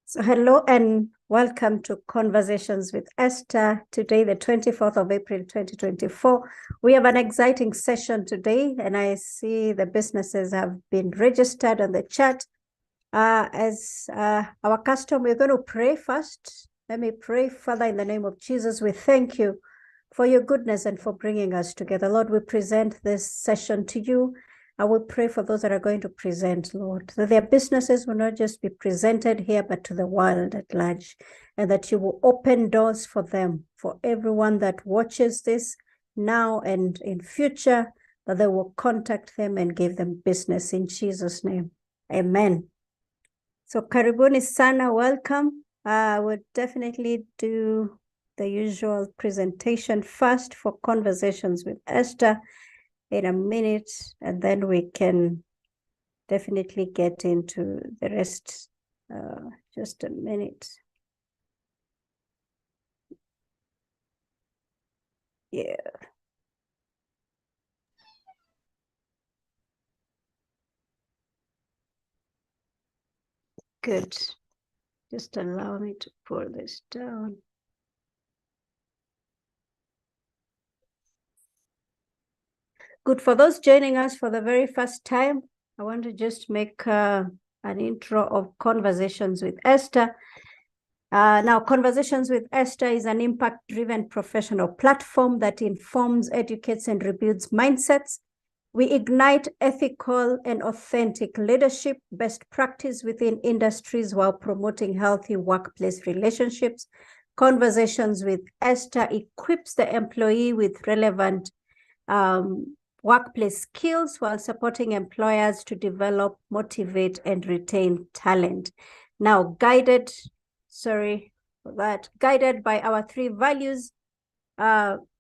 So hello and welcome to Conversations with Esther. Today, the 24th of April, 2024. We have an exciting session today, and I see the businesses have been registered on the chat. As our custom, we're going to pray first. Let me pray. Father, in the name of Jesus, we thank you for your goodness and for bringing us together. Lord, we present this session to you. I will pray for those that are going to present, Lord, that their businesses will not just be presented here, but to the world at large, and that you will open doors for them, for everyone that watches this now and in future, that they will contact them and give them business in Jesus' name. Amen. So karibuni sana, welcome. I would definitely do the usual presentation first for Conversations with Esther in a minute, and then we can definitely get into the rest. Just a minute. Yeah. Good. Just allow me to pull this down. Good. For those joining us for the very first time, I want to just make an intro of Conversations with Esther. Now, Conversations with Esther is an impact-driven professional platform that informs, educates, and rebuilds mindsets. We ignite ethical and authentic leadership, best practice within industries while promoting healthy workplace relationships. Conversations with Esther equips the employee with relevant workplace skills while supporting employers to develop, motivate, and retain talent. Now, guided by our three values,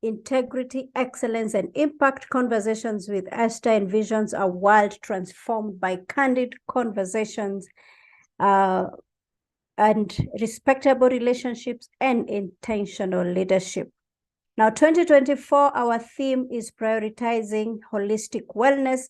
integrity, excellence, and impact. Conversations with Esther envisions a world transformed by candid conversations and respectable relationships and intentional leadership. Now, 2024, our theme is prioritizing holistic wellness.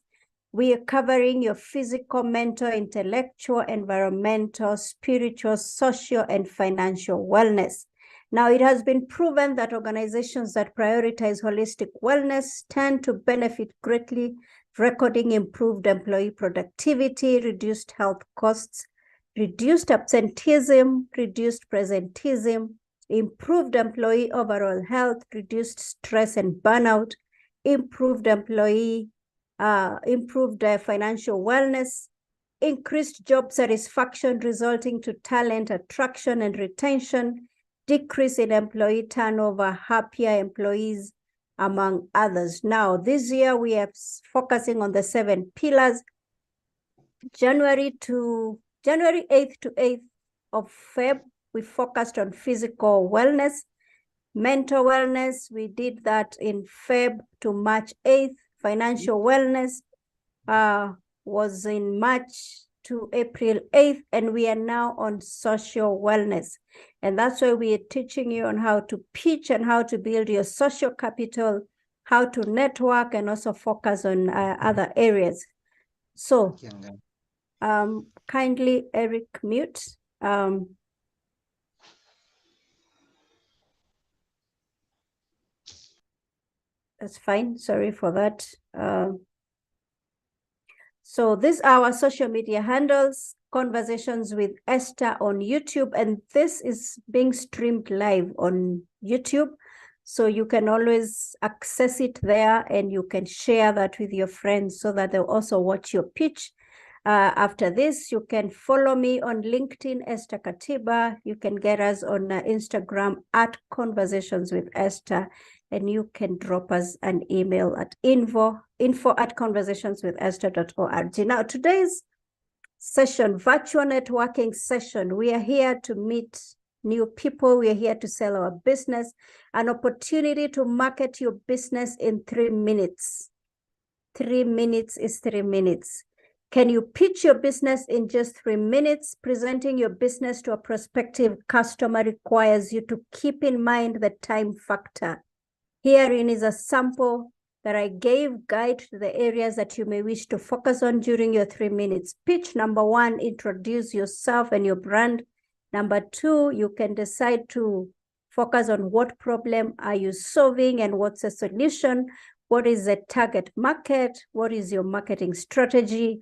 We are covering your physical, mental, intellectual, environmental, spiritual, social, and financial wellness. Now, it has been proven that organizations that prioritize holistic wellness tend to benefit greatly, recording improved employee productivity, reduced health costs, reduced absenteeism, reduced presenteeism, improved employee overall health, reduced stress and burnout, improved financial wellness, increased job satisfaction resulting to talent attraction and retention, decrease in employee turnover, happier employees, among others. Now, this year we are focusing on the 7 pillars. January 8th to 8th of Feb, we focused on physical wellness, mental wellness. We did that in Feb to March 8th. Financial wellness was in March to April 8th, and we are now on social wellness. And that's why we are teaching you on how to pitch and how to build your social capital, how to network, and also focus on other areas. So kindly, Eric, mute. That's fine. Sorry for that. So these are our social media handles, Conversations with Esther on YouTube, and this is being streamed live on YouTube. So you can always access it there, and you can share that with your friends so that they'll also watch your pitch. After this, you can follow me on LinkedIn, Esther Katiba. You can get us on Instagram at Conversations with Esther, and you can drop us an email at info@conversationswithesther.org. Now, today's session, virtual networking session, we are here to meet new people. We are here to sell our business, an opportunity to market your business in 3 minutes. 3 minutes is 3 minutes. Can you pitch your business in just 3 minutes? Presenting your business to a prospective customer requires you to keep in mind the time factor. Herein is a sample that I gave, guide to the areas that you may wish to focus on during your 3 minutes. Pitch number 1, introduce yourself and your brand. Number two, you can decide to focus on what problem are you solving and what's the solution, what is the target market, what is your marketing strategy,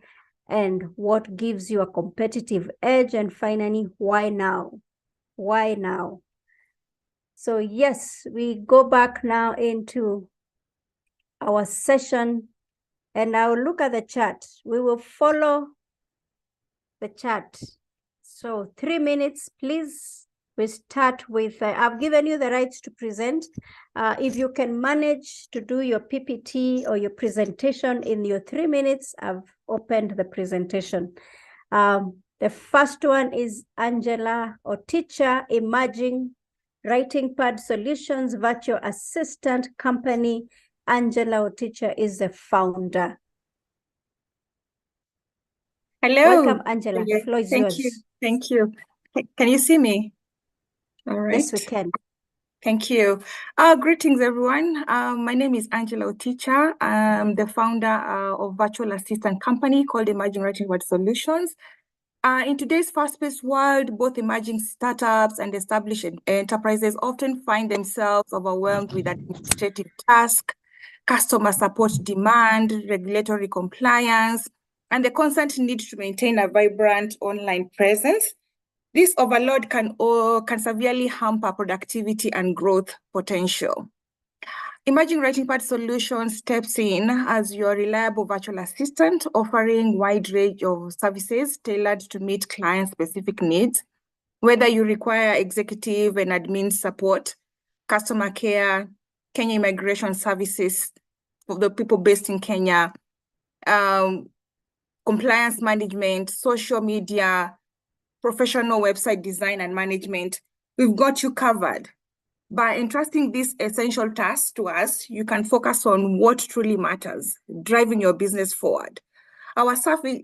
and what gives you a competitive edge, and finally, why now? Why now? So yes, we go back now into our session, and I'll look at the chart. We will follow the chart. So 3 minutes, please. We start with, I've given you the rights to present. If you can manage to do your PPT or your presentation in your 3 minutes, I've opened the presentation. The first one is Angela, or teacher, Emerging Writing Pad Solutions Virtual Assistant Company. Angela, or teacher, is the founder. Hello. Welcome, Angela. The floor is yours. Thank you. Can you see me? All right. Yes, we can. Thank you. Greetings, everyone. My name is Angela Oticha. I'm the founder of virtual assistant company called Emerging Writing Pad Solutions. In today's fast-paced world, both emerging startups and established enterprises often find themselves overwhelmed with administrative tasks, customer support demand, regulatory compliance, and the constant need to maintain a vibrant online presence. This overload can severely hamper productivity and growth potential. Emerging Writing Pad Solutions steps in as your reliable virtual assistant, offering wide range of services tailored to meet client-specific needs, whether you require executive and admin support, customer care, Kenya immigration services for the people based in Kenya, compliance management, social media, professional website design and management. We've got you covered. By entrusting these essential tasks to us, you can focus on what truly matters, driving your business forward. Our service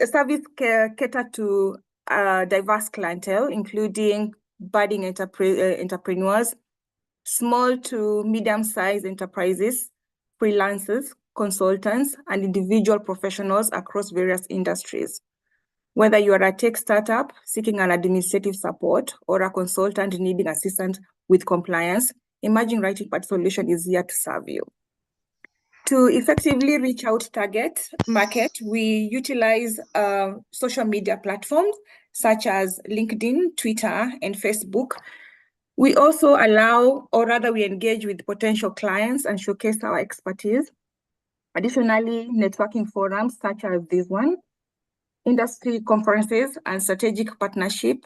cater to diverse clientele, including budding entrepreneurs, small to medium-sized enterprises, freelancers, consultants, and individual professionals across various industries. Whether you are a tech startup seeking an administrative support or a consultant needing assistance with compliance, Emerging Writing Pad Solution is here to serve you. To effectively reach out target market, we utilize social media platforms such as LinkedIn, Twitter, and Facebook. We also allow, or rather we engage with potential clients and showcase our expertise. Additionally, networking forums such as this one, industry conferences and strategic partnership,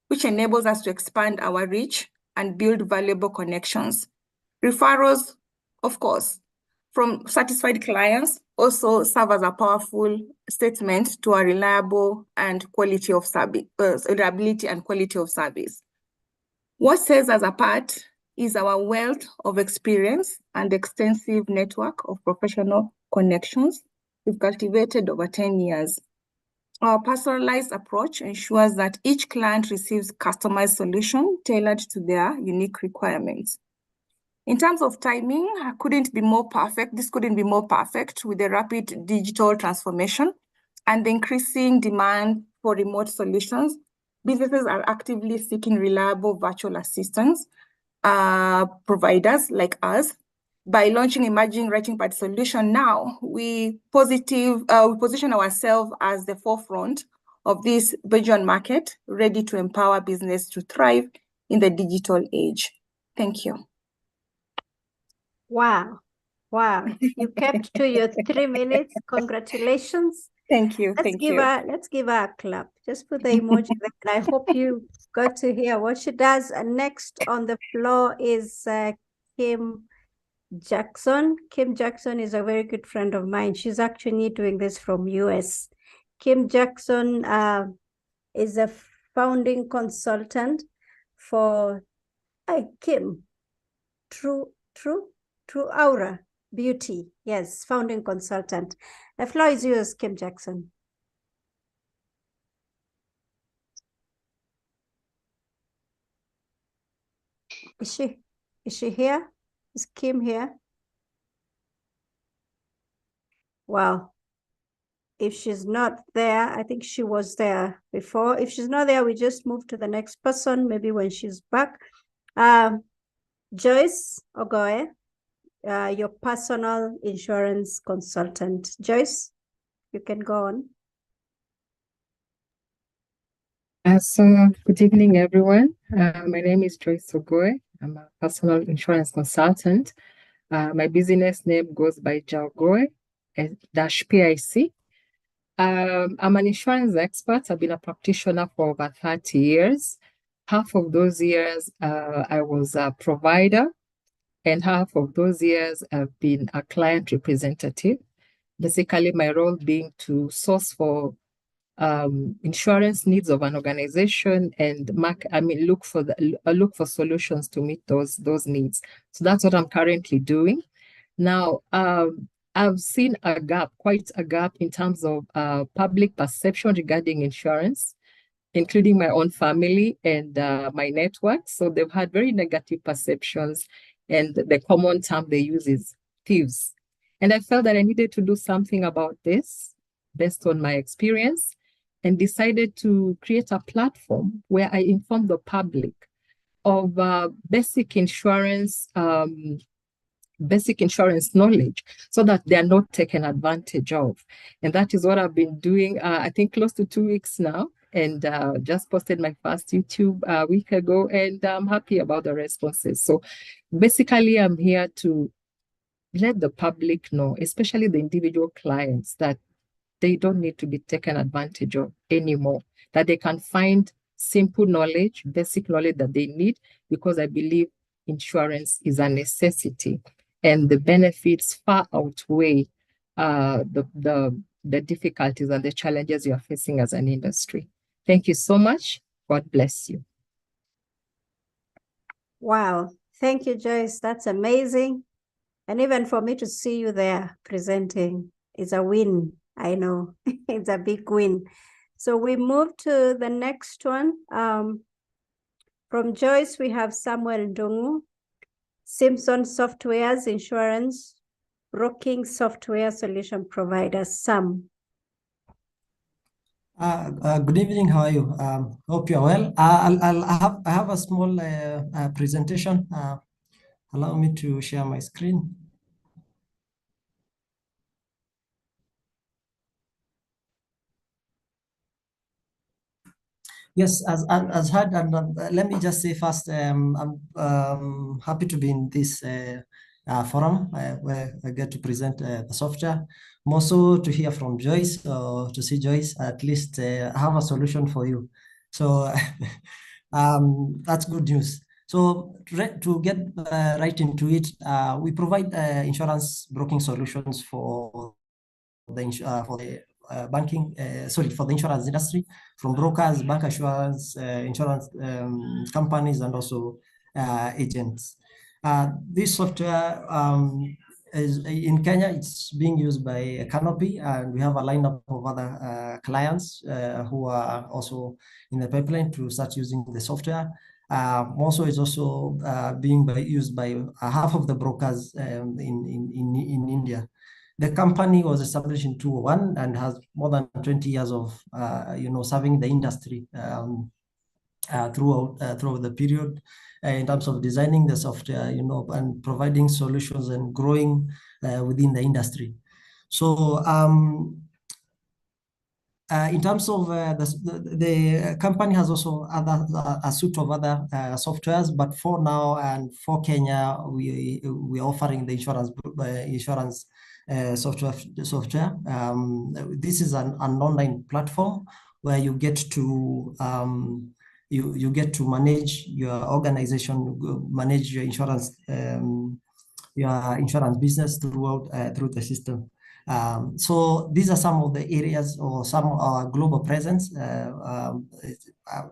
which enables us to expand our reach and build valuable connections. Referrals, of course, from satisfied clients also serve as a powerful statement to our reliable and quality of service, reliability and quality of service. What sets us apart is our wealth of experience and extensive network of professional connections we've cultivated over 10 years. Our personalized approach ensures that each client receives customized solution tailored to their unique requirements. In terms of timing, this couldn't be more perfect with the rapid digital transformation and the increasing demand for remote solutions. Businesses are actively seeking reliable virtual assistants providers like us. By launching Emerging Writing Pad Solution now, we position ourselves as the forefront of this Belgian market, ready to empower business to thrive in the digital age. Thank you. Wow. You kept to your 3 minutes. Congratulations. Thank you. Let's give her a clap. Just put the emoji there. I hope you got to hear what she does. And next on the floor is Kim Jackson. Kim Jackson is a very good friend of mine. She's actually doing this from US. Kim Jackson is a founding consultant for Kim. True Aura Beauty. Yes, founding consultant. The floor is yours, Kim Jackson. Is she here? Is Kim here? Wow. If she's not there, I think she was there before. If she's not there, we just move to the next person, maybe when she's back. Joyce Ogoe, your personal insurance consultant. Joyce, you can go on. Good evening, everyone. My name is Joyce Ogoe. I'm a personal insurance consultant. My business name goes by Jagoe -PIC. I'm an insurance expert. I've been a practitioner for over 30 years. Half of those years, I was a provider, and half of those years, I've been a client representative. Basically, my role being to source for insurance needs of an organization and look for solutions to meet those needs. So that's what I'm currently doing. Now, I've seen quite a gap in terms of public perception regarding insurance, including my own family and my network. So they've had very negative perceptions, and the common term they use is thieves. And I felt that I needed to do something about this based on my experience, and decided to create a platform where I inform the public of basic insurance knowledge so that they are not taken advantage of. And that is what I've been doing, I think close to 2 weeks now, and just posted my first YouTube a week ago, and I'm happy about the responses. So basically, I'm here to let the public know, especially the individual clients, that they don't need to be taken advantage of anymore, that they can find simple knowledge, basic knowledge that they need, because I believe insurance is a necessity and the benefits far outweigh the difficulties and the challenges you are facing as an industry. Thank you so much. God bless you. Wow. Thank you, Joyce. That's amazing. And even for me to see you there presenting is a win. I know it's a big win. So we move to the next one. From Joyce, we have Samuel Ndungu, Simpson Software's insurance broking software solution provider. Sam. Good evening. How are you? Hope you're well. I have a small presentation. Allow me to share my screen. Yes, as heard, and let me just say first, I'm happy to be in this forum where I get to present the software. More so to hear from Joyce, or to see Joyce, at least have a solution for you. So that's good news. So to get right into it, we provide insurance broking solutions for the insurance industry, from brokers, bank assurance, insurance companies, and also agents. This software is in Kenya. It's being used by Canopy, and we have a lineup of other clients who are also in the pipeline to start using the software. Also, it's also being used by half of the brokers in India. The company was established in 2001 and has more than 20 years of serving the industry throughout the period in terms of designing the software, and providing solutions and growing within the industry. So in terms of the company has also a suite of other softwares, but for now and for Kenya, we're offering the insurance software. This is an online platform where you get to you get to manage your organization, manage your insurance business through the system. So these are some of the areas or some of our global presence.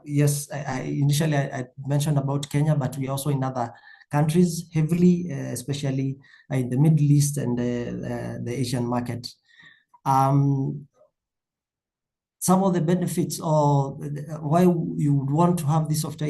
Yes, initially I mentioned about Kenya, but we also in other countries heavily, especially in the Middle East and the Asian market. Some of the benefits or why you would want to have this software,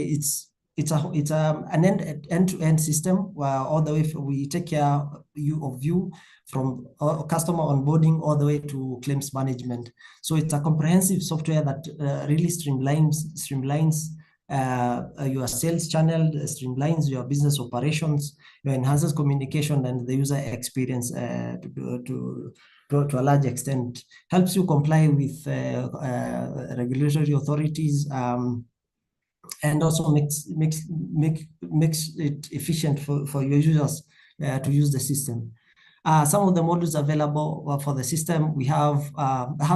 it's an end-to-end system where all the way we take care of you from customer onboarding all the way to claims management. So it's a comprehensive software that really streamlines your sales channel, streamlines your business operations, enhances communication and the user experience to a large extent, helps you comply with regulatory authorities, and also makes it efficient for your users to use the system. Some of the modules available for the system, we have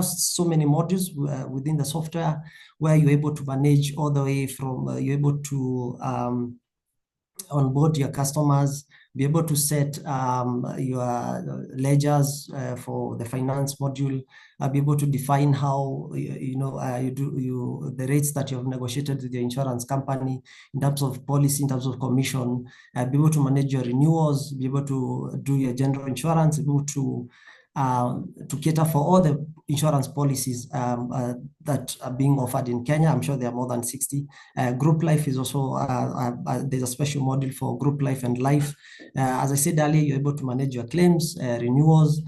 so many modules within the software where you're able to manage all the way from you're able to onboard your customers, be able to set your ledgers for the finance module, be able to define how the rates that you have negotiated with your insurance company in terms of policy, in terms of commission, be able to manage your renewals, be able to do your general insurance, be able to cater for all the insurance policies that are being offered in Kenya. I'm sure there are more than 60. Group life is also, there's a special model for group life and life. As I said earlier, you're able to manage your claims, renewals.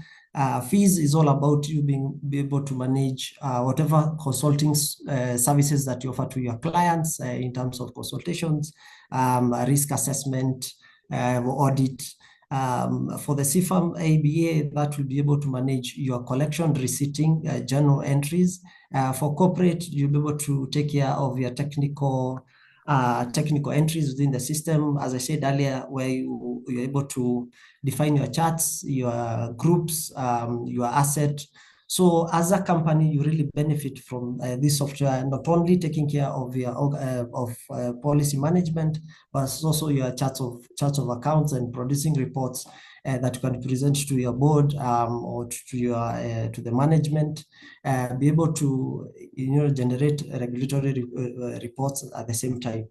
Fees is all about you be able to manage whatever consulting services that you offer to your clients in terms of consultations, risk assessment, audit. For the CFAM ABA, that will be able to manage your collection, receipting, journal entries. For corporate, you'll be able to take care of your technical entries within the system, as I said earlier, where you're able to define your charts, your groups, your asset. So as a company, you really benefit from this software, not only taking care of your policy management, but also your charts of accounts and producing reports that you can present to your board or to the management. Be able to generate regulatory reports at the same time.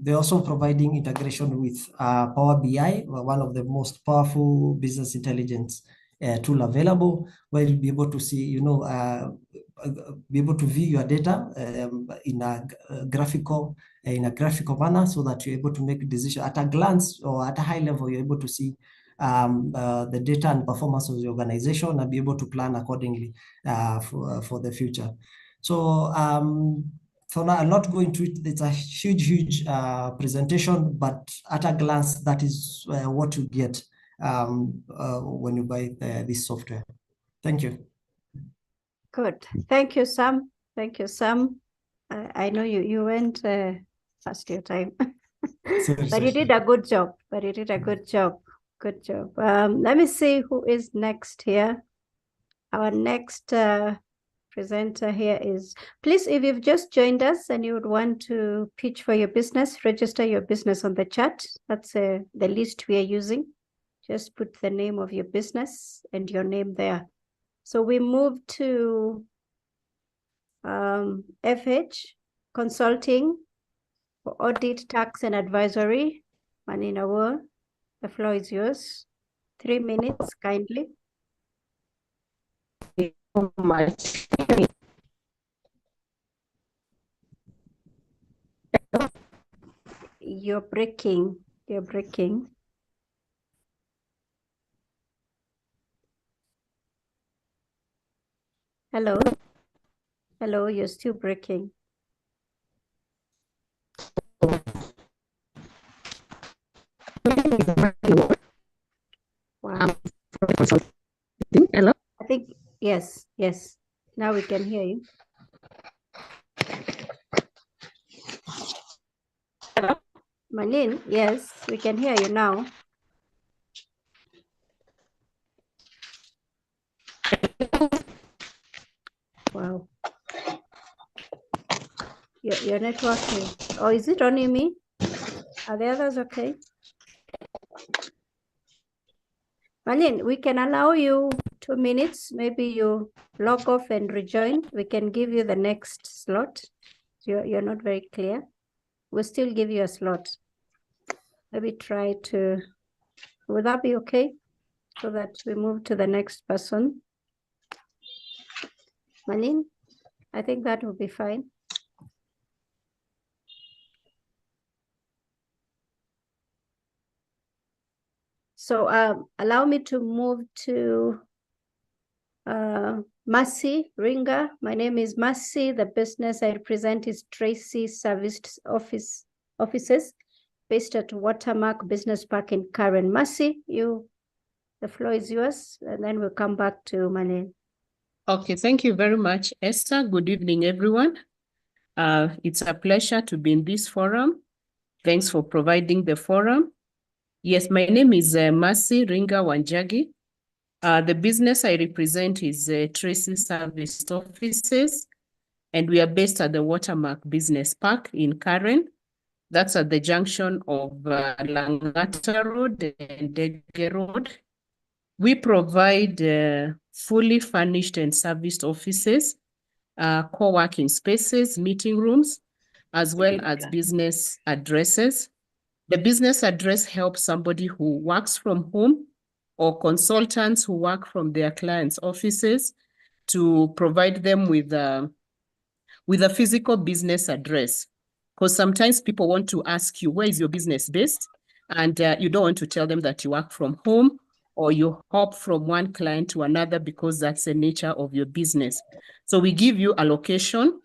They're also providing integration with Power BI, one of the most powerful business intelligence tool available, where you'll be able to see, be able to view your data in a graphical manner, so that you're able to make a decision at a glance or at a high level. You're able to see the data and performance of the organization and be able to plan accordingly for the future. So for now, I'll not go into it. It's a huge presentation, but at a glance, that is what you get when you buy this software. Thank you. Good. Thank you, Sam. Thank you, Sam. I know you went past your time, but you did a good job. Good job. Let me see who is next here. Our next presenter here is, please, if you've just joined us and you would want to pitch for your business, register your business on the chat. That's the list we are using. Just put the name of your business and your name there. So we move to FH Consulting for audit, tax, and advisory. Maninawa, the floor is yours. 3 minutes, kindly. Thank you so much. You're breaking. Hello, you're still breaking. Wow. Hello? I think, yes. Now we can hear you. Hello? Malin, yes, we can hear you now. Wow. Your network is, or is it only me? Are the others okay? Malin, we can allow you 2 minutes. Maybe you log off and rejoin. We can give you the next slot. You're not very clear. We'll still give you a slot. Maybe try to, would that be okay? So that we move to the next person. Malin, I think that will be fine. So allow me to move to Mercy Ringa. My name is Mercy. The business I represent is Tracy Serviced Offices based at Watermark Business Park in Karen. Mercy, the floor is yours, and then we'll come back to Malene. Okay, thank you very much, Esther. Good evening, everyone. It's a pleasure to be in this forum. Thanks for providing the forum. Yes, my name is Mercy Ringa Wanjagi. The business I represent is Tracy Service Offices, and we are based at the Watermark Business Park in Karen. That's at the junction of Langata Road and Dege Road. We provide fully furnished and serviced offices, co-working spaces, meeting rooms, as well as business addresses. The business address helps somebody who works from home or consultants who work from their clients' offices to provide them with a physical business address. Because sometimes people want to ask you, where is your business based? And you don't want to tell them that you work from home or you hop from one client to another because that's the nature of your business. So we give you a location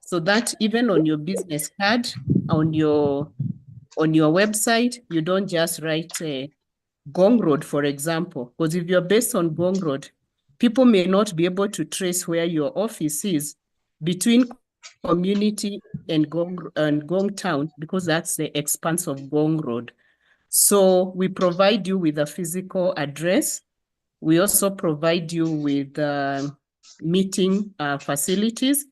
so that even on your business card, on your website, you don't just write Gong Road, for example, because if you're based on Gong Road, people may not be able to trace where your office is between community and Gong Town, because that's the expanse of Gong Road. So we provide you with a physical address. We also provide you with meeting facilities.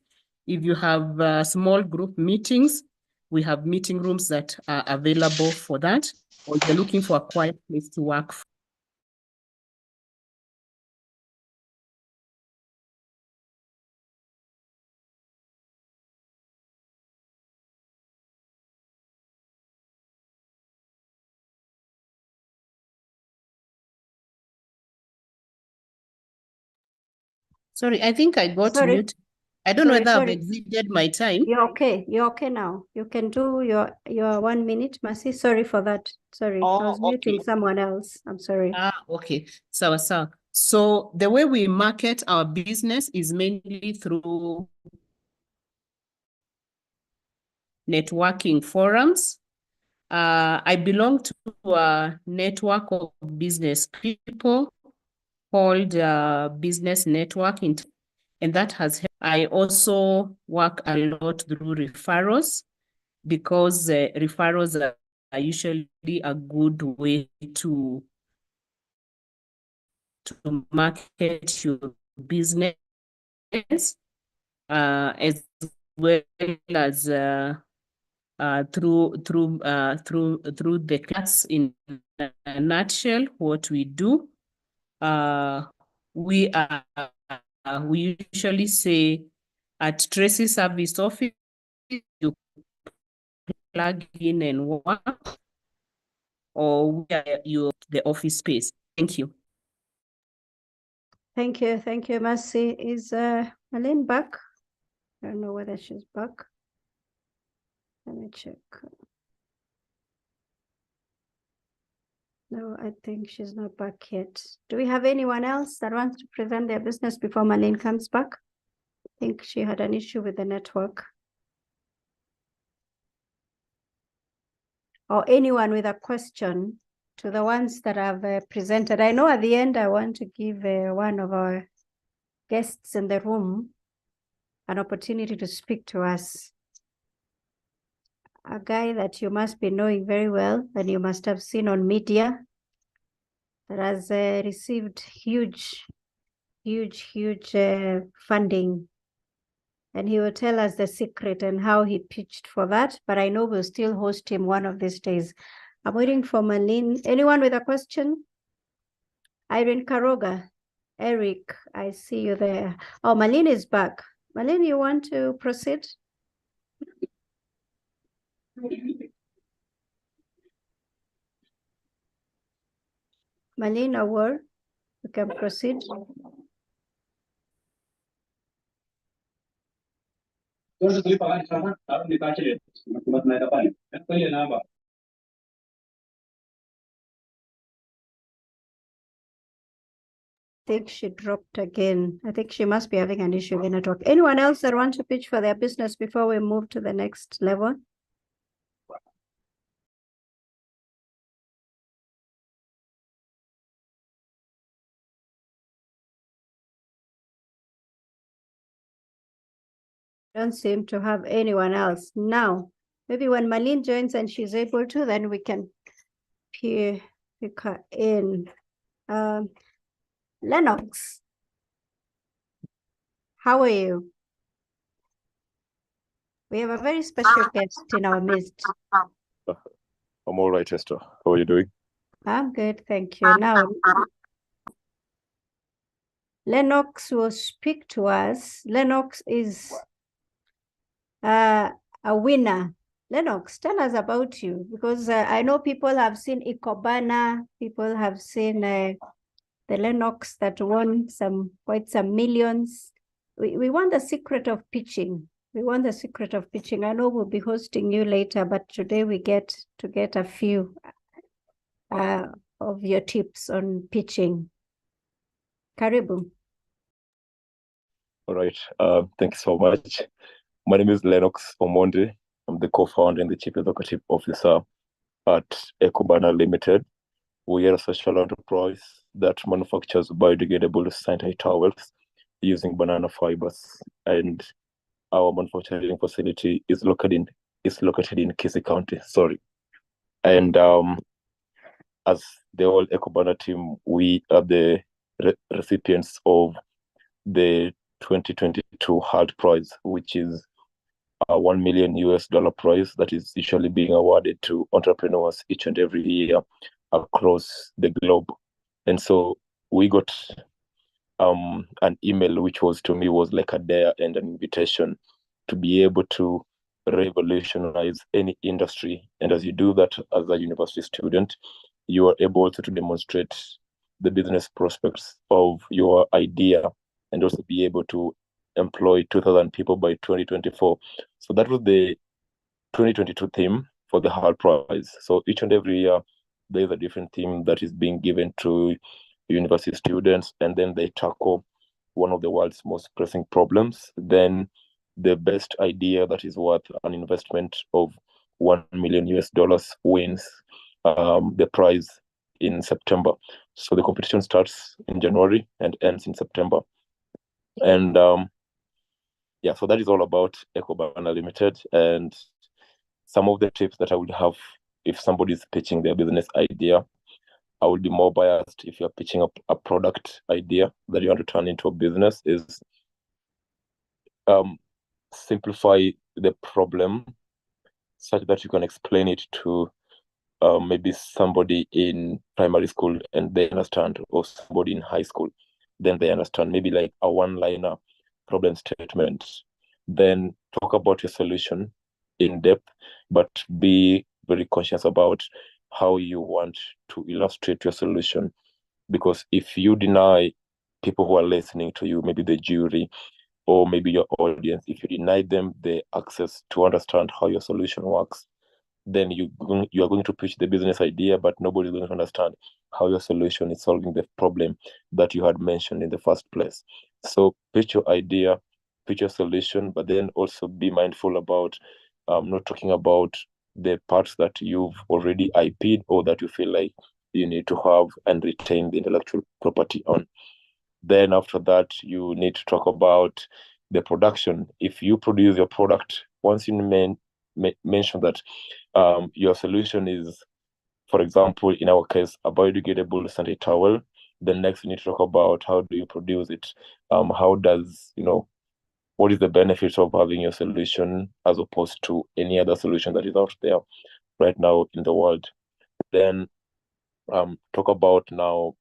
If you have small group meetings, we have meeting rooms that are available for that, or you're looking for a quiet place to work. Sorry, I think I got mute. I don't know whether I've exceeded my time. You're okay. You're okay now. You can do your 1 minute, Mercy. Sorry for that. Sorry, I was muting someone else. I'm sorry. Okay. So the way we market our business is mainly through networking forums. I belong to a network of business people called Business Network, and that has helped. I also work a lot through referrals because referrals are usually a good way to market your business, as well as through the class. In a nutshell, what we do, we usually say at Tracy Service Office, you plug in and work, or the office space. Thank you. Thank you, Mercy. Is Malene back? I don't know whether she's back. Let me check. No, I think she's not back yet. Do we have anyone else that wants to present their business before Malene comes back? I think she had an issue with the network. Or anyone with a question to the ones that have presented. I know at the end, I want to give one of our guests in the room an opportunity to speak to us. A guy that you must be knowing very well and you must have seen on media that has received huge funding. And he will tell us the secret and how he pitched for that. But I know we'll still host him one of these days. I'm waiting for Malene. Anyone with a question? Irene Karoga. Eric, I see you there. Oh, Malene is back. Malene, you want to proceed? Malene, a word? You can proceed. think she dropped again. I think she must be having an issue with the network. Anyone else that want to pitch for their business before we move to the next level? Don't seem to have anyone else. Now, maybe when Marlene joins and she's able to, then we can pick her in. Lennox, how are you? We have a very special guest in our midst. I'm all right, Esther. How are you doing? I'm good, thank you. Now, Lennox will speak to us. Lennox is a winner. Lennox, tell us about you, because I know people have seen Ikobana, people have seen the Lennox that won quite some millions. We want the secret of pitching. We want the secret of pitching. I know we'll be hosting you later, but today we get to get a few of your tips on pitching. Karibu. All right. Thank you so much. My name is Lennox Omonde. I'm the co-founder and the chief executive officer at Ekubana Limited. We are a social enterprise that manufactures biodegradable sanitary towels using banana fibers, and our manufacturing facility is located in Kisii County. Sorry, and as the whole Ekubana team, we are the recipients of the 2022 Heart Prize, which is a $1 million prize that is usually being awarded to entrepreneurs each and every year across the globe. And so we got an email, which was to me was like a dare and an invitation to be able to revolutionize any industry. And as you do that as a university student, you are able to demonstrate the business prospects of your idea and also be able to employ 2,000 people by 2024. So that was the 2022 theme for the Heart Prize. So each and every year, there's a different theme that is being given to university students, and then they tackle one of the world's most pressing problems. Then the best idea that is worth an investment of $1 million wins the prize in September. So the competition starts in January and ends in September. And yeah, so that is all about Ekubana Limited. And some of the tips that I would have if somebody is pitching their business idea, I would be more biased if you're pitching a product idea that you want to turn into a business, is simplify the problem such that you can explain it to maybe somebody in primary school and they understand, or somebody in high school, then they understand, maybe like a one-liner problem statement. Then talk about your solution in depth, but be very conscious about how you want to illustrate your solution. Because if you deny people who are listening to you, maybe the jury or maybe your audience, if you deny them the access to understand how your solution works, then you are going to pitch the business idea, but nobody's going to understand how your solution is solving the problem that you had mentioned in the first place. So pitch your idea, pitch your solution, but then also be mindful about not talking about the parts that you've already IP'd or that you feel like you need to have and retain the intellectual property on. Then after that, you need to talk about the production. If you produce your product, once you mention that your solution is, for example, in our case, a biodegradable sanitary towel, then next you need to talk about how do you produce it? How does, what is the benefit of having your solution as opposed to any other solution that is out there right now in the world? Then talk about now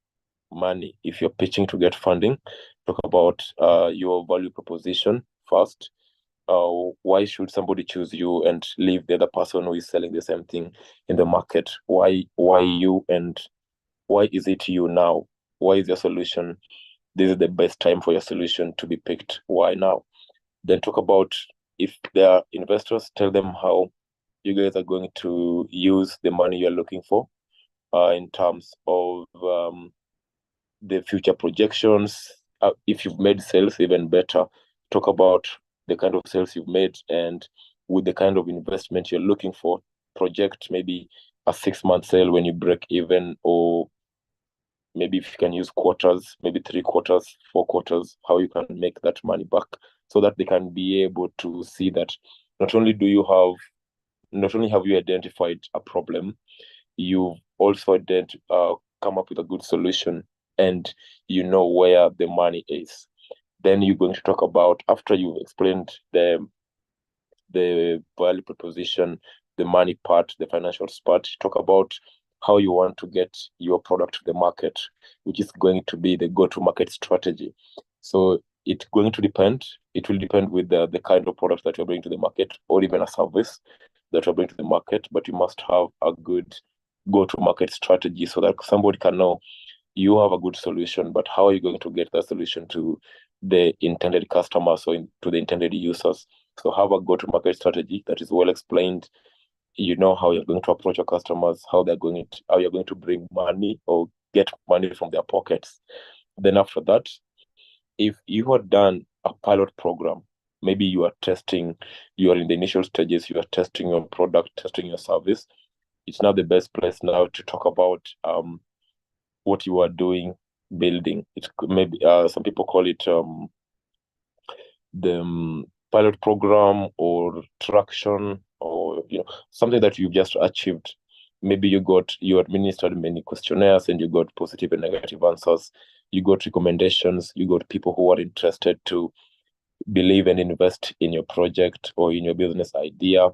money. If you're pitching to get funding, talk about your value proposition first. Why should somebody choose you and leave the other person who is selling the same thing in the market? Why you, and why is it you now? Why is your solution? This is the best time for your solution to be picked. Why now? Then talk about, if there are investors, tell them how you guys are going to use the money you're looking for in terms of the future projections. If you've made sales, even better. Talk about the kind of sales you've made, and with the kind of investment you're looking for, project maybe a 6-month sale when you break even, or maybe if you can use quarters, maybe 3 quarters, 4 quarters, how you can make that money back, so that they can be able to see that not only have you identified a problem, you've also come up with a good solution, and you know where the money is. Then you're going to talk about, after you've explained the value proposition, the money part, the financial part, talk about how you want to get your product to the market, which is going to be the go-to-market strategy. So it will depend with the kind of product that you're bringing to the market, or even a service that you're bringing to the market, but you must have a good go-to-market strategy so that somebody can know you have a good solution, but how are you going to get that solution to the intended customers or to the intended users? So have a go-to-market strategy that is well explained. You know how you're going to approach your customers, how you're going to bring money or get money from their pockets. Then after that, if you are done a pilot program, maybe you are in the initial stages, you are testing your product, testing your service. It's now the best place now to talk about what you are doing, building. It's maybe some people call it the pilot program or traction, or something that you've just achieved. Maybe you administered many questionnaires and you got positive and negative answers. You got recommendations. You got people who are interested to believe and invest in your project or in your business idea.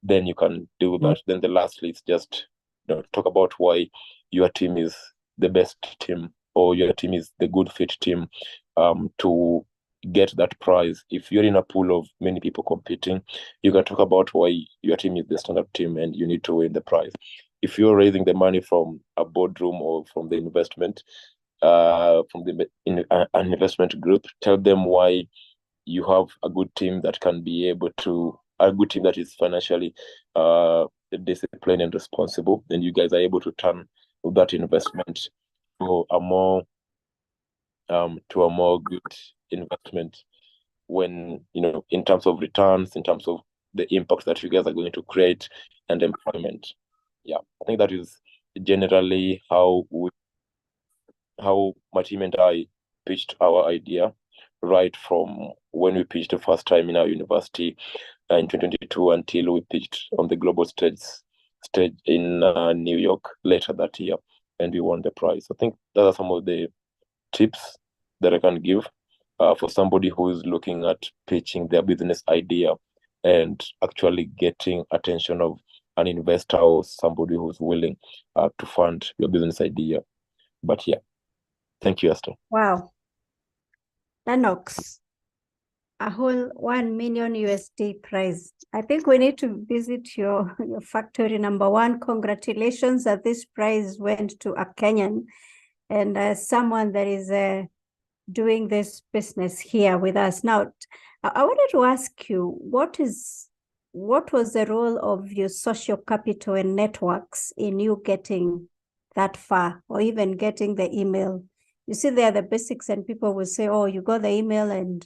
Then you can do that. Then the lastly is just talk about why your team is the best team, or your team is the good fit team to get that prize. If you're in a pool of many people competing, you can talk about why your team is the standard team and you need to win the prize. If you're raising the money from a boardroom or from the investment, an investment group, tell them why you have a good team that is financially disciplined and responsible. Then you guys are able to turn that investment to a more good investment, when in terms of returns, in terms of the impact that you guys are going to create, and employment. Yeah, I think that is generally how my team and I pitched our idea, right from when we pitched the first time in our university in 2022 until we pitched on the global stage in New York later that year, and we won the prize. I think those are some of the tips that I can give for somebody who is looking at pitching their business idea and actually getting attention of an investor or somebody who's willing to fund your business idea. But yeah, thank you, Esther. Wow. Lennox, a whole $1 million USD prize. I think we need to visit your factory. Number one, congratulations that this prize went to a Kenyan, and someone that is doing this business here with us. Now, I wanted to ask you, what was the role of your social capital and networks in you getting that far, or even getting the email? You see, there are the basics, and people will say, oh, you got the email and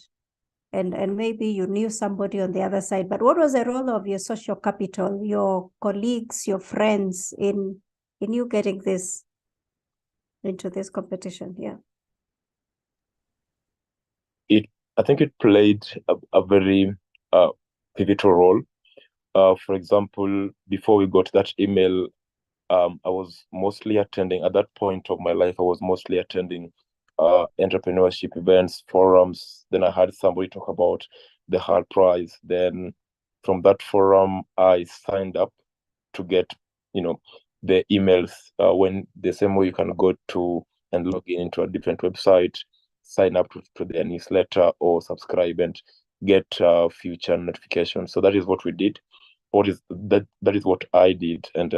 maybe you knew somebody on the other side. But what was the role of your social capital, your colleagues, your friends in you getting this into this competition? Yeah. I think it played a very pivotal role. For example, before we got that email, I was mostly attending, at that point of my life, I was mostly attending entrepreneurship events, forums. Then I had somebody talk about the hard prize. Then from that forum, I signed up to get, the emails when the same way you can go to and log into a different website, sign up to their newsletter or subscribe and get future notifications. So that is what we did. That is what I did, and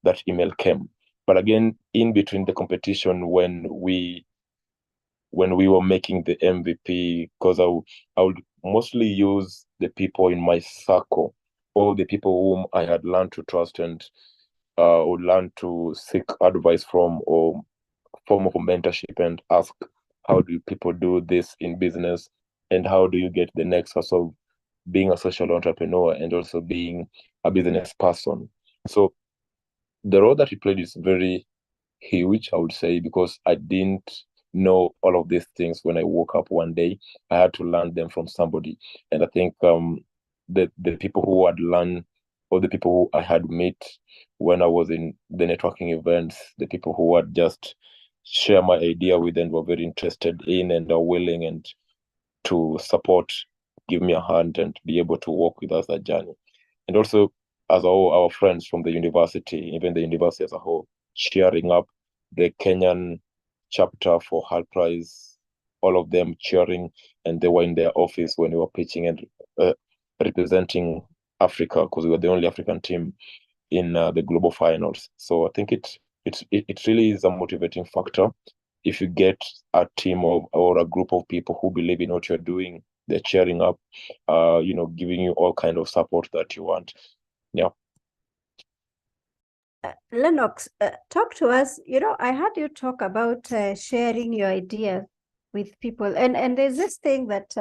that email came. But again, in between the competition, when we were making the MVP, because I would mostly use the people in my circle, or the people whom I had learned to trust and would learn to seek advice from or form of mentorship and ask, how do people do this in business, and how do you get the nexus of being a social entrepreneur and also being a business person? So the role that he played is very huge, I would say, because I didn't know all of these things when I woke up one day. I had to learn them from somebody. And I think the people who had learned, or the people who I had met when I was in the networking events, the people who had just share my idea with and were very interested in and are willing and to support, give me a hand and be able to walk with us that journey. And also as all our friends from the university, even the university as a whole, cheering up the Kenyan chapter for Hard Prize, all of them cheering, and they were in their office when we were pitching and representing Africa, because we were the only African team in the global finals. So I think it really is a motivating factor. If you get a team of or a group of people who believe in what you're doing, they're cheering up, giving you all kind of support that you want. Yeah. Lennox, talk to us. I heard you talk about sharing your idea with people, and there's this thing that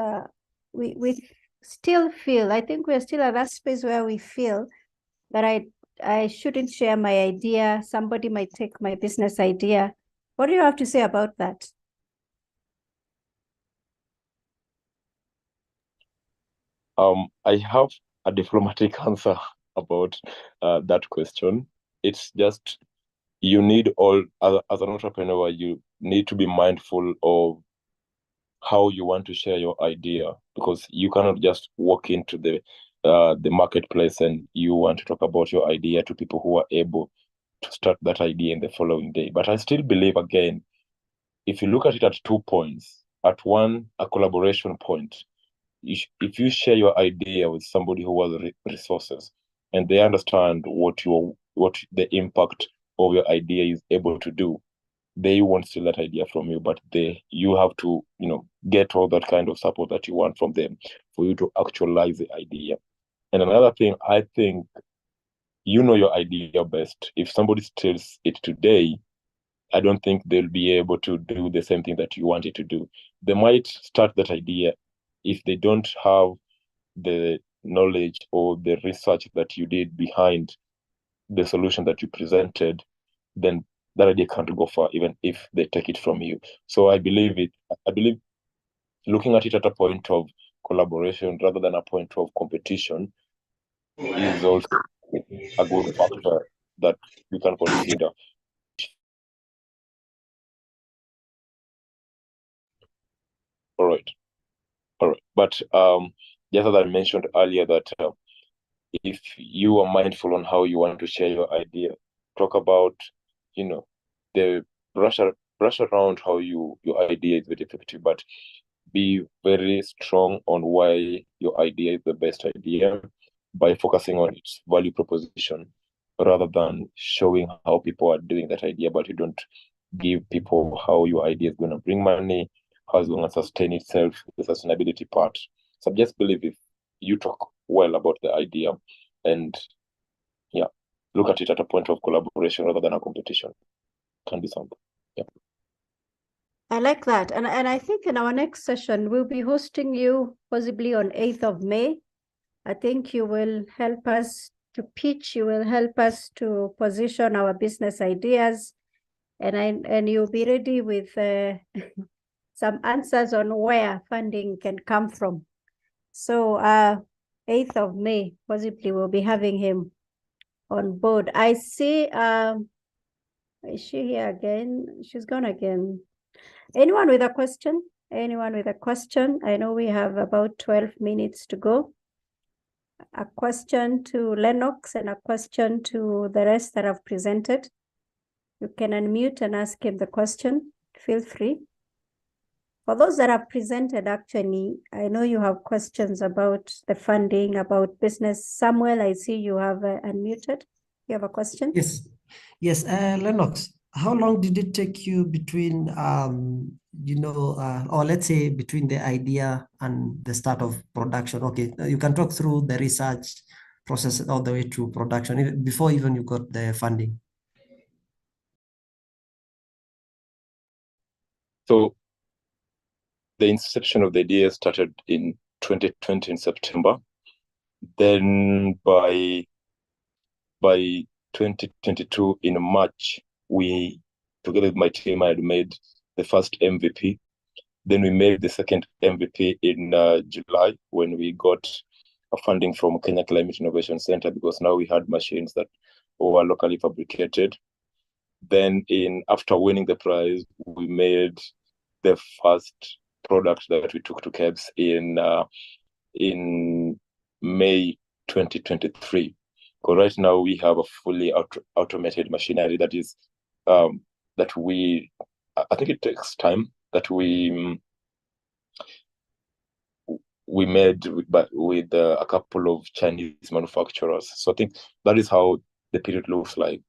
we still feel. I think we're still at that space where we feel that I shouldn't share my idea. Somebody might take my business idea. What do you have to say about that? I have a diplomatic answer about that question. It's just, you need as an entrepreneur, you need to be mindful of how you want to share your idea, because you cannot just walk into the marketplace and you want to talk about your idea to people who are able to start that idea in the following day. But I still believe, again, if you look at it at 2 points, at one, a collaboration point, if you share your idea with somebody who has resources and they understand what the impact of your idea is able to do, they won't steal that idea from you, but you have to get all that kind of support that you want from them for you to actualize the idea. And another thing, I think, your idea best. If somebody steals it today, I don't think they'll be able to do the same thing that you want it to do. They might start that idea. If they don't have the knowledge or the research that you did behind the solution that you presented, then that idea can't go far, even if they take it from you. So I believe looking at it at a point of collaboration rather than a point of competition is also a good factor that we can consider. All right. But just as I mentioned earlier, that if you are mindful on how you want to share your idea, talk about, the brush around how your idea is very effective, but be very strong on why your idea is the best idea by focusing on its value proposition rather than showing how people are doing that idea, but you don't give people how your idea is going to bring money, how it's going to sustain itself, the sustainability part. So I just believe if you talk well about the idea and look at it at a point of collaboration rather than a competition, can be something. Yeah. I like that. And I think in our next session, we'll be hosting you possibly on 8th of May. I think you will help us to pitch, you will help us to position our business ideas, and you'll be ready with some answers on where funding can come from. So 8th of May, possibly we'll be having him on board. I see, is she here again? She's gone again. Anyone with a question? Anyone with a question? I know we have about 12 minutes to go. A question to Lennox and a question to the rest that have presented. You can unmute and ask him the question. Feel free. For those that have presented, actually, I know you have questions about the funding, about business. Samuel, I see you have unmuted. You have a question? Yes, Lennox, how long did it take you between, or let's say between the idea and the start of production? Okay, you can talk through the research process all the way to production, before even you got the funding. So the inception of the idea started in 2020 in September. Then by 2022 in March, we, together with my team, I had made the first MVP. Then we made the second MVP in July when we got a funding from Kenya Climate Innovation Center, because now we had machines that were locally fabricated. Then after winning the prize, we made the first product that we took to KEBS in May 2023. Because right now we have a fully automated machinery that is I think it takes time, that we made with a couple of Chinese manufacturers. So I think that is how the period looks like.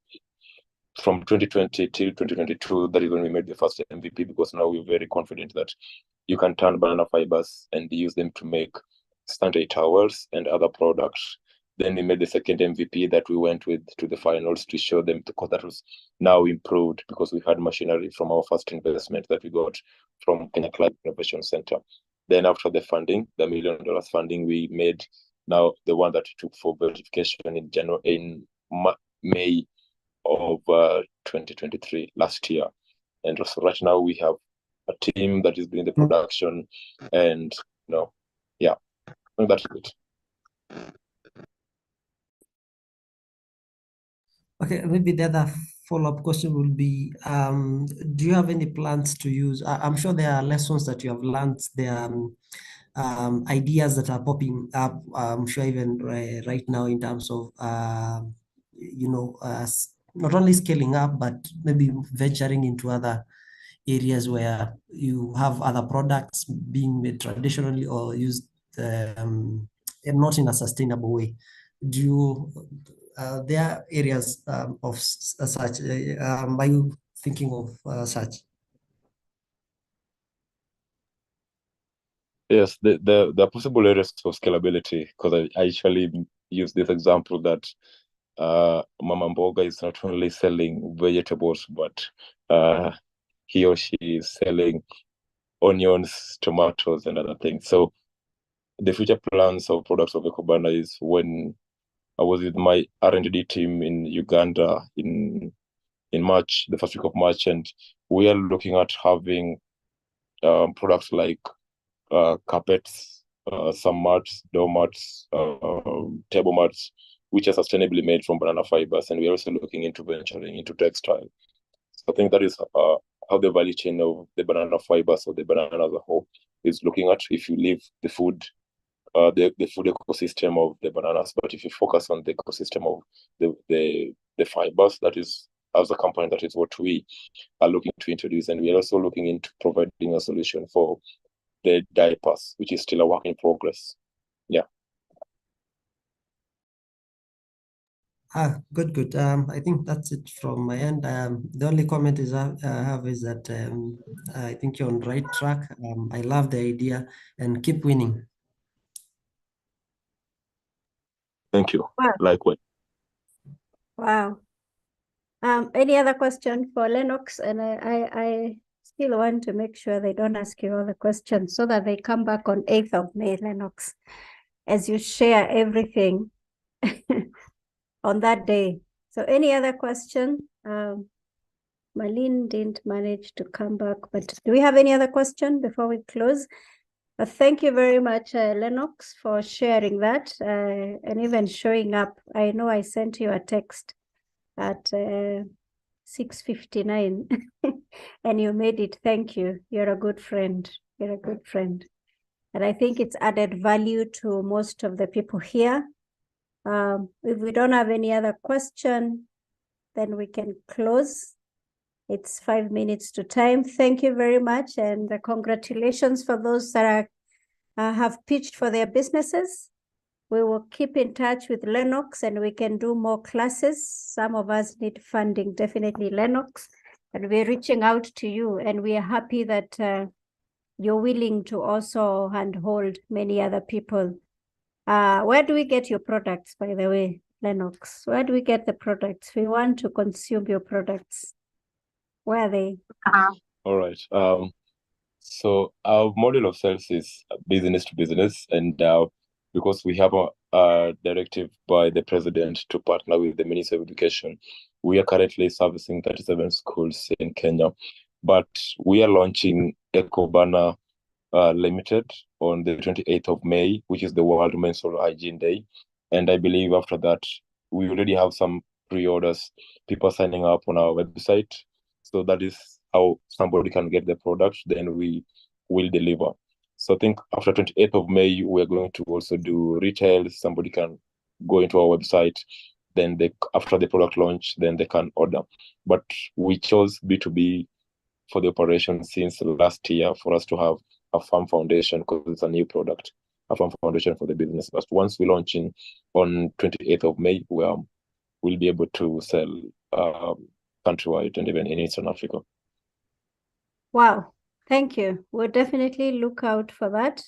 From 2020 till 2022, that is when we made the first MVP, because now we're very confident that you can turn banana fibers and use them to make standard towels and other products. Then we made the second MVP that we went with to the finals to show them, because that was now improved because we had machinery from our first investment that we got from Kenya Climate Innovation Center. Then after the funding, the $1 million funding, we made now the one that we took for verification in May of 2023, last year. And so right now we have a team that is doing the production, and yeah, I think that's it. Okay, maybe the other follow-up question will be, do you have any plans to use, I'm sure there are lessons that you have learned, there are ideas that are popping up, I'm sure even right now in terms of, not only scaling up, but maybe venturing into other areas where you have other products being made traditionally or used not in a sustainable way. Do you, there are areas of such, are you thinking of such? Yes, the possible areas of scalability, because I actually use this example that Mama Mboga is not only selling vegetables, but he or she is selling onions, tomatoes, and other things. So the future plans of products of Ecobana is, when I was with my R&D team in Uganda in March, the first week of March, and we are looking at having products like carpets, some mats, door mats, table mats, which are sustainably made from banana fibers. And we're also looking into venturing into textile. So I think that is how the value chain of the banana fibers, or the banana as a whole, is looking at. If you leave the food, the food ecosystem of the bananas, but if you focus on the ecosystem of the fibers, that is, as a company, that is what we are looking to introduce. And we are also looking into providing a solution for the diapers, which is still a work in progress. Yeah. Good. I think that's it from my end. The only comment is I have is that I think you're on the right track. I love the idea, and keep winning. Thank you. Wow. Likewise. Wow. Any other question for Lennox? And I still want to make sure they don't ask you all the questions, so that they come back on 8th of May, Lennox, as you share everything on that day. So any other question? Marlene didn't manage to come back, but do we have any other question before we close? Thank you very much, Lennox, for sharing that and even showing up. I know I sent you a text at 6:59 and you made it. Thank you. You're a good friend. You're a good friend. And I think it's added value to most of the people here. If we don't have any other question, then we can close. It's 5 minutes to time. Thank you very much. And congratulations for those that have pitched for their businesses. We will keep in touch with Lennox, and we can do more classes. Some of us need funding, definitely Lennox. And we're reaching out to you, and we are happy that you're willing to also handhold many other people. Where do we get your products, by the way, Lennox? Where do we get the products? We want to consume your products. Where are they? All right. So our model of sales is business to business, and because we have a directive by the president to partner with the Ministry of Education, we are currently servicing 37 schools in Kenya, but we are launching EcoBanner Limited on the 28th of May, which is the World Menstrual Hygiene Day. And I believe after that, we already have some pre-orders, people signing up on our website. So that is how somebody can get the product, then we will deliver. So I think after 28th of May, we're going to also do retail. Somebody can go into our website, then after the product launch, then they can order. But we chose B2B for the operation since last year for us to have a firm foundation, because it's a new product, a firm foundation for the business. But once we launch on 28th of May, we'll be able to sell countrywide and even in Eastern Africa. Wow, thank you. We'll definitely look out for that.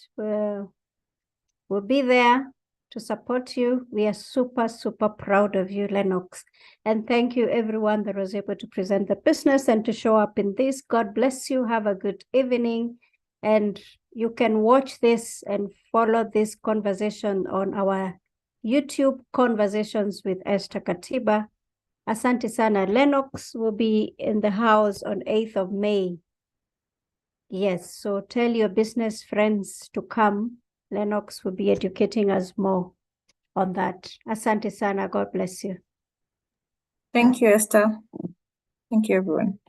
We'll be there to support you. We are super, super proud of you, Lennox. And thank you, everyone that was able to present the business and to show up in this. God bless you. Have a good evening. And you can watch this and follow this conversation on our YouTube Conversations with Esther Katiba. Asante sana. Lennox will be in the house on 8th of May. Yes, so tell your business friends to come. Lennox will be educating us more on that. Asante sana. God bless you. Thank you, Esther. Thank you, everyone.